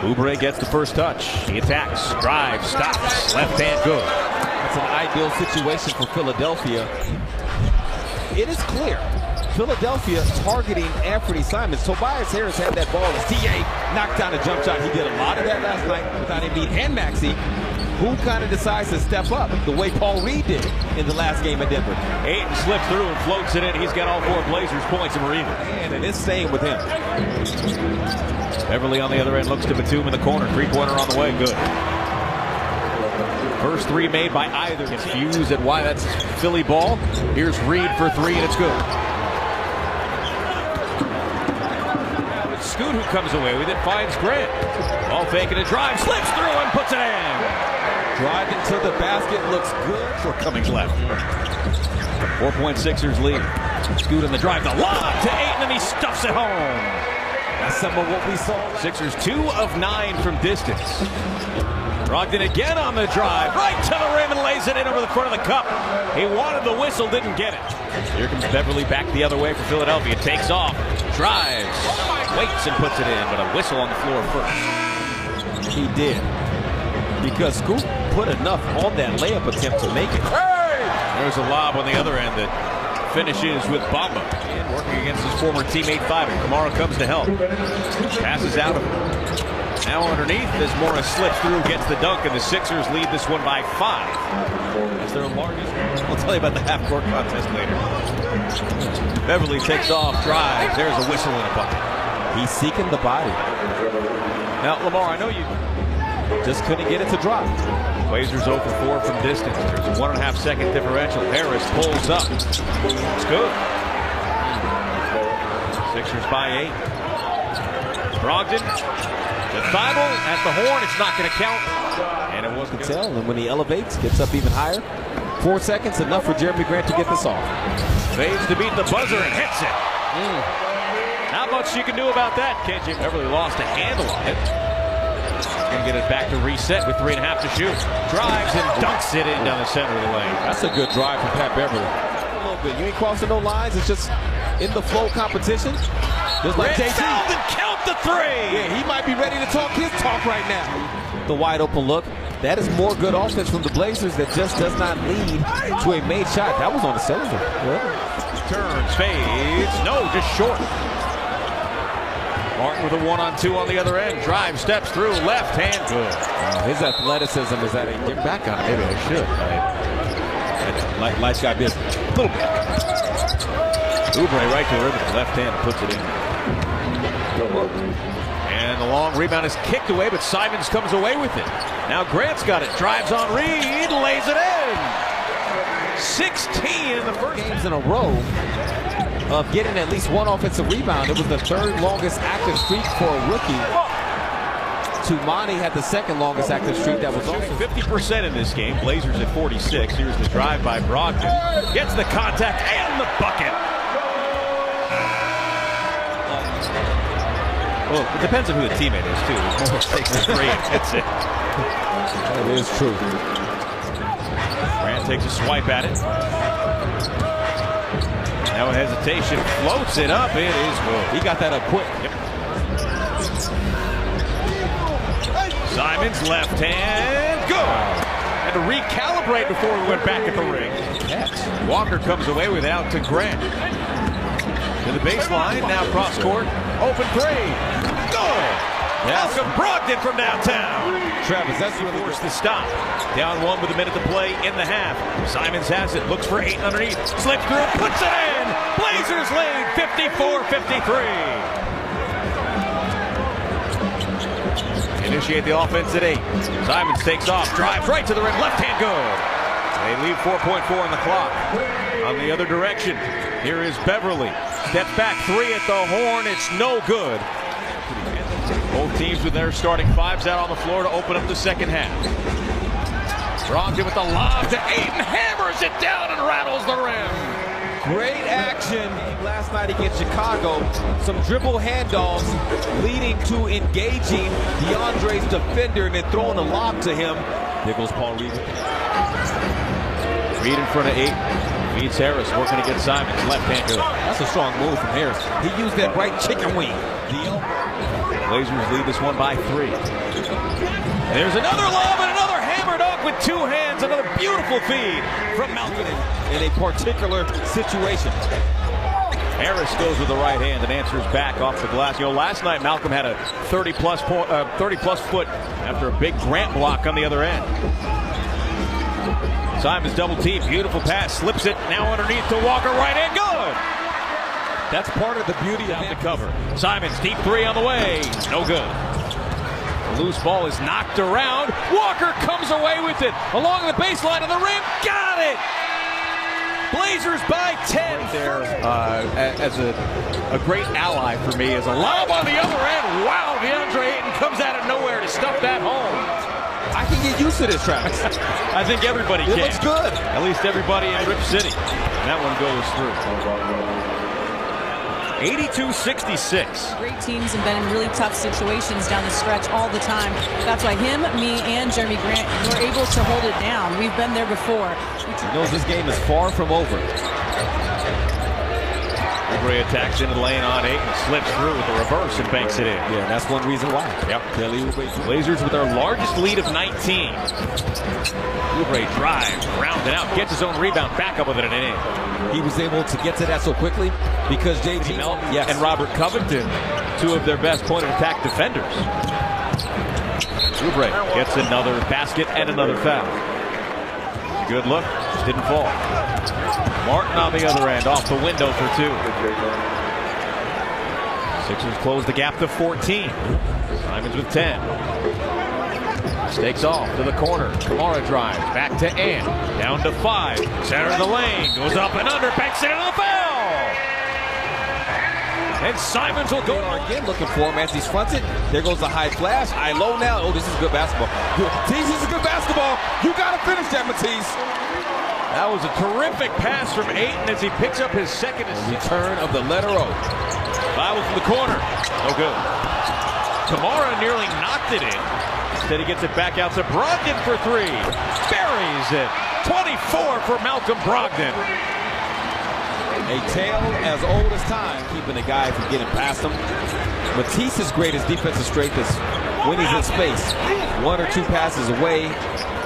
Oubre gets the first touch. He attacks, drives, stops, left hand good. That's an ideal situation for Philadelphia. It is clear. Philadelphia targeting Anthony Simons. Tobias Harris had that ball as T.A. knocked down a jump shot. He did a lot of that last night without Embiid and Maxey, who kind of decides to step up the way Paul Reed did in the last game at Denver. Ayton slips through and floats it in. He's got all 4 Blazers points and we're even. And it's staying with him. Beverly on the other end looks to Batum in the corner. 3-pointer on the way. Good. First 3 made by either. Confused at why that's Philly ball. Here's Reed for 3 and it's good. Scoot, who comes away with it, finds Grant. Ball faking a drive, slips through and puts it in. Driving to the basket looks good for Cummings left. 4-point Sixers lead. Scoot in the drive, the lob to Ayton, and he stuffs it home. That's some of what we saw. Sixers 2 of 9 from distance. Brogdon again on the drive, right to the rim and lays it in over the front of the cup. He wanted the whistle, didn't get it. Here comes Beverly back the other way for Philadelphia. Takes off, drives, waits and puts it in, but a whistle on the floor first. He did. Because Scoot put enough on that layup attempt to make it. Hey! There's a lob on the other end that finishes with Bamba. And working against his former teammate Five. Kamara comes to help. Passes out of him. Now underneath as Morris slips through, gets the dunk, and the Sixers lead this one by 5. That's their largest. We'll tell you about the half-court contest later. Beverly takes off, drives. There's a whistle in a bucket. He's seeking the body. Now, Lamar, I know you just couldn't get it to drop. Blazers 0 for 4 from distance. There's a 1.5-second differential. Harris pulls up. It's good. Sixers by 8. Brogdon. The final at the horn, it's not going to count. And it wasn't tell. And when he elevates, gets up even higher. 4 seconds, enough for Jeremy Grant to get this off. Fades to beat the buzzer and hits it. Not much you can do about that. KJ Beverly lost a handle on it. He's going to get it back to reset with 3.5 to shoot. Drives and dunks it in down the center of the lane. That's a good drive from Pat Beverly. A little bit. You ain't crossing no lines. It's just in the flow competition. Just like JT. And count the 3. Yeah, he might be ready to talk his talk right now. The wide open look. That is more good offense from the Blazers that just does not lead to a made shot. That was on the cylinder. Yeah. Turns, fades. No, just short. Martin with a 1-on-2 on the other end. Drive, steps through, left hand, good. His athleticism is at a get back on it. Maybe I should. Light sky business. A little bit. Oubre right to the rim, left hand puts it in. And the long rebound is kicked away, but Simons comes away with it. Now Grant's got it, drives on Reed, lays it in. 16 in the first games in a row of getting at least 1 offensive rebound. It was the 3rd longest active streak for a rookie. Tumani had the 2nd longest active streak. That was also 50% in this game. Blazers at 46. Here's the drive by Brogdon. Gets the contact and the bucket. Well, it depends on who the teammate is, too. There's more mistakes than 3 and hits it. That is true. Grant takes a swipe at it. Now a hesitation. Floats it up. It is good. He got that up quick. Yep. Simons, left hand. Good. Had to recalibrate before we went back at the ring. Yes. Walker comes away with it out to Grant. To the baseline, now cross court. Open 3. Good. Malcolm Brogdon from downtown. Travis, that's really forced the stop. Down 1 with a minute to play in the half. Simons has it, looks for 8 underneath. Slips through, puts it in. Blazers lead 54-53. Initiate the offense at 8. Simons takes off, drives right to the rim, left hand good. They leave 4.4 on the clock. On the other direction, here is Beverly. Steps back 3 at the horn, it's no good. Both teams with their starting 5s out on the floor to open up the second half. Brogdon with the lob to Ayton, hammers it down and rattles the rim. Great action last night against Chicago. Some dribble handoffs leading to engaging DeAndre's defender and then throwing a lob to him. There goes Paul Reed. Reed in front of 8. Feeds Harris, working against Simons. Left hand good. That's a strong move from Harris. He used that right chicken wing. Blazers lead this one by 3. There's another lob and another hammer dunk with 2 hands. Another beautiful feed from Malcolm in a particular situation. Harris goes with the right hand and answers back off the glass. You know, last night Malcolm had a 30-plus foot after a big Grant block on the other end. Simons double team, beautiful pass, slips it now underneath to Walker, right hand, good. That's part of the beauty of the cover. Simons deep 3 on the way, no good. The loose ball is knocked around. Walker comes away with it along the baseline of the rim, got it. Blazers by 10 there as a great ally for me as a lob on the other end. Wow, DeAndre Ayton comes out of nowhere to stuff that home. I can get used to this, Travis. I think everybody can. It looks good. At least everybody in Rip City. And that one goes through. 82-66. Great teams have been in really tough situations down the stretch all the time. That's why him, me, and Jeremy Grant were able to hold it down. We've been there before. He knows this game is far from over. Oubre attacks into the lane on 8 and slips through with a reverse and banks it in. Yeah, that's one reason why. Yep. Blazers with their largest lead of 19. Oubre drives, rounded out, gets his own rebound, back up with it and in. He was able to get to that so quickly because JT Melton and Robert Covington, 2 of their best point of attack defenders. Oubre gets another basket and another foul. Good look, just didn't fall. Martin on the other end, off the window for 2. Sixers close the gap to 14. Simons with 10. Stakes off to the corner. Kamara drives, back to Ant. Down to 5. Center of the lane, goes up and under, banks it into the foul! And Simons will go again looking for him as he's fronted. There goes the high flash, high low now. Oh, this is good basketball. Matisse, this is good basketball. You got to finish that, Matisse. That was a terrific pass from Ayton as he picks up his second return of the letter O. Foul from the corner. No good. Kamara nearly knocked it in. Instead he gets it back out to Brogdon for 3. Buries it. 24 for Malcolm Brogdon. A tale as old as time, keeping the guy from getting past him. Matisse's greatest defensive strength is when he's in space. 1 or 2 passes away,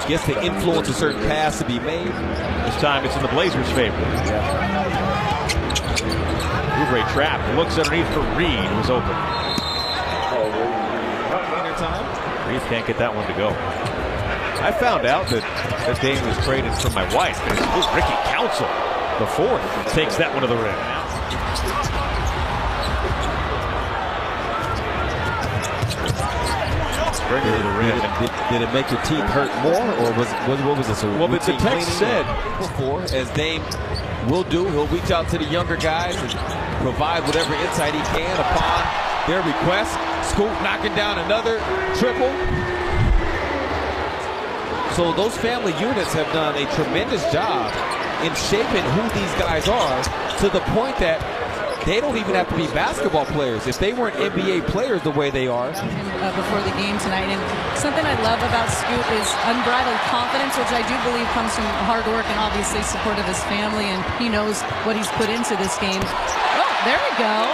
gets to influence a certain pass to be made. This time it's in the Blazers' favor. Oubre trapped, looks underneath for Reed, who was open. Reed can't get that one to go. I found out that Dame was traded from my wife. It was Ricky Council, the 4th, takes that one to the rim. Bring it to the rim. Did it make your teeth hurt more, or what was this? Well, the text said before, as Dame will do, he'll reach out to the younger guys and provide whatever insight he can upon their request. Scoop knocking down another triple. So those family units have done a tremendous job in shaping who these guys are to the point that they don't even have to be basketball players. If they weren't NBA players the way they are. Before the game tonight, and something I love about Scoop is unbridled confidence, which I do believe comes from hard work and obviously support of his family, and he knows what he's put into this game. Oh, there we go.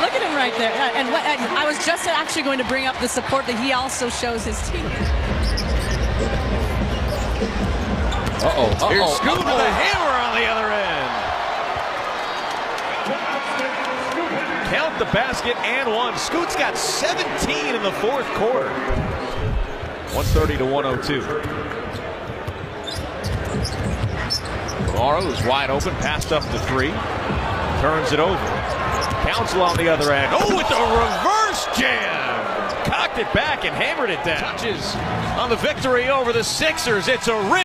Look at him right there. And what I was just actually going to bring up the support that he also shows his team. Here's Scoop with a hammer on the other end. Count the basket and 1. Scoot's got 17 in the 4th quarter. 130 to 102. Kamara, who's wide open, passed up to 3. Turns it over. Council on the other end. Oh, with the reverse jam! Cocked it back and hammered it down. Touches on the victory over the Sixers. It's a